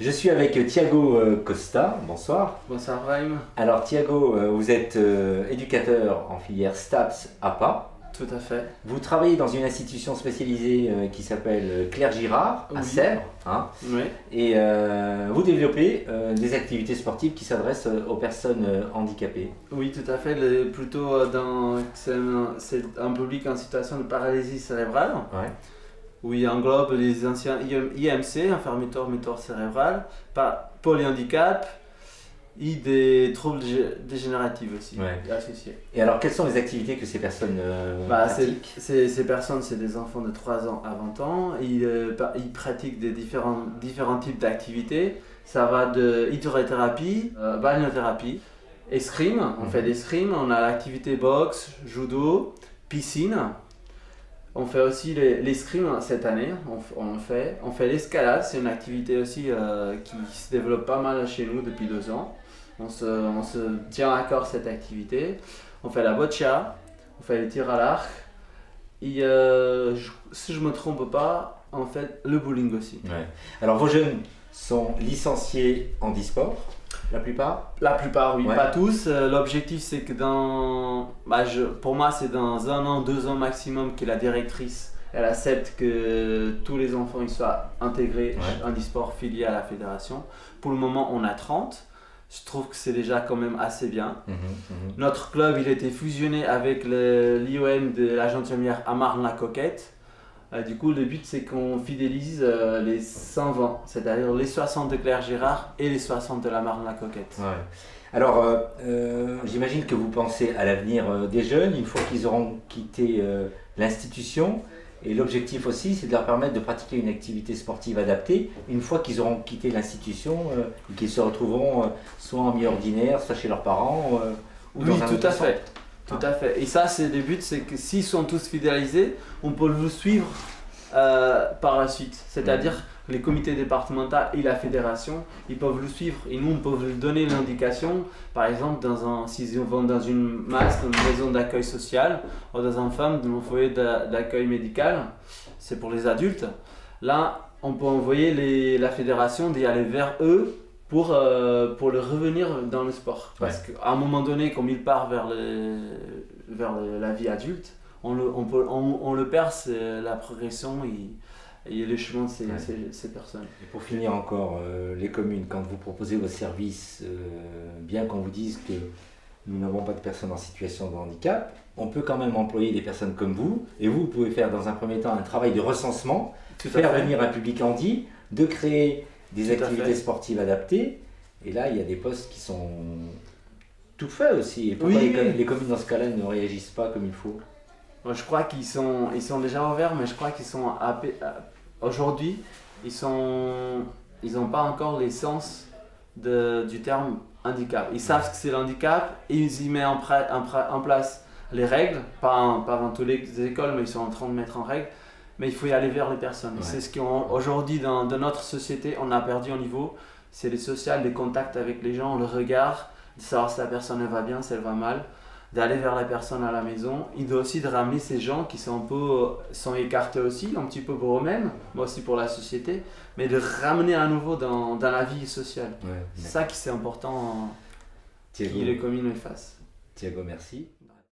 Je suis avec Thiago Costa, bonsoir. Bonsoir Brahim. Alors Thiago, vous êtes éducateur en filière STAPS APA. Tout à fait. Vous travaillez dans une institution spécialisée qui s'appelle Claire Girard à Oui. Sèvres. Oui. Et vous développez des activités sportives qui s'adressent aux personnes handicapées. Oui, tout à fait. C'est un public en situation de paralysie cérébrale, Ouais. où il englobe les anciens IMC, infirmitoire moteur cérébral, polyhandicap et des troubles dégénératifs aussi associés. Et alors, quelles sont les activités que ces personnes pratiquent? Ces personnes, c'est des enfants de 3 ans à 20 ans. Ils pratiquent des différents types d'activités. Ça va de hydrothérapie, balnéothérapie, escrime. On fait l'escrime, on a l'activité boxe, judo, piscine. On fait aussi l'escrime cette année, on fait l'escalade, c'est une activité aussi qui se développe pas mal chez nous depuis 2 ans. On se tient à cœur cette activité. On fait la boccia, on fait les tirs à l'arc. Et si je me trompe pas, on fait le bowling aussi. Ouais. Alors vos jeunes sont licenciés en e-sport, la plupart? La plupart, oui, Ouais. pas tous. L'objectif, c'est que pour moi, c'est dans 1 an, 2 ans maximum que la directrice elle accepte que tous les enfants ils soient intégrés en e-sport filié à la fédération. Pour le moment, on a 30. Je trouve que c'est déjà quand même assez bien. Notre club, il a été fusionné avec l'IOM de la Gentilhommière à Marne-la-Coquette. Du coup, le but, c'est qu'on fidélise les 120, c'est-à-dire les 60 de Claire Girard et les 60 de la Marne-la-Coquette. Ouais. Alors, j'imagine que vous pensez à l'avenir des jeunes, une fois qu'ils auront quitté l'institution. Et l'objectif aussi, c'est de leur permettre de pratiquer une activité sportive adaptée, une fois qu'ils auront quitté l'institution et qu'ils se retrouveront soit en milieu ordinaire, soit chez leurs parents, ou Oui, dans un tout autre à centre. fait. Tout à fait. Et ça, c'est le but, c'est que s'ils sont tous fidélisés, on peut le suivre par la suite. C'est-à-dire les comités départementaux et la fédération, ils peuvent le suivre. Et nous, on peut lui donner l'indication, par exemple, s'ils vont dans une MAS, dans une maison d'accueil social, ou dans un FAM, dans un foyer d'accueil médical, c'est pour les adultes. Là, on peut envoyer la fédération d'y aller vers eux pour le revenir dans le sport. Parce qu'à un moment donné, comme il part vers la vie adulte, on le perd, c'est la progression et le chemin de ces personnes. Et pour finir encore, les communes, quand vous proposez vos services, bien qu'on vous dise que nous n'avons pas de personnes en situation de handicap, on peut quand même employer des personnes comme vous, et vous pouvez faire dans un premier temps un travail de recensement, faire venir un public handi, de créer des activités sportives adaptées, et là il y a des postes qui sont tout faits aussi. Et pourquoi les communes dans ce cas-là ne réagissent pas comme il faut? Je crois qu'ils sont déjà ouverts, mais je crois qu'ils sont aujourd'hui, ils n'ont pas encore l'essence du terme handicap. Ils savent ce que c'est le handicap et ils y mettent en place les règles, pas dans toutes les écoles, mais ils sont en train de mettre en règle. Mais il faut y aller vers les personnes. C'est ce qu'aujourd'hui, dans notre société, on a perdu au niveau. C'est les sociales, les contacts avec les gens, le regard, de savoir si la personne elle va bien, si elle va mal, d'aller vers la personne à la maison. Il doit aussi de ramener ces gens qui sont sont écartés aussi, un petit peu pour eux-mêmes, mais aussi pour la société, mais de ramener à nouveau dans la vie sociale. C'est ça qui c'est important Thiago, que les communes le fassent. Thiago, merci.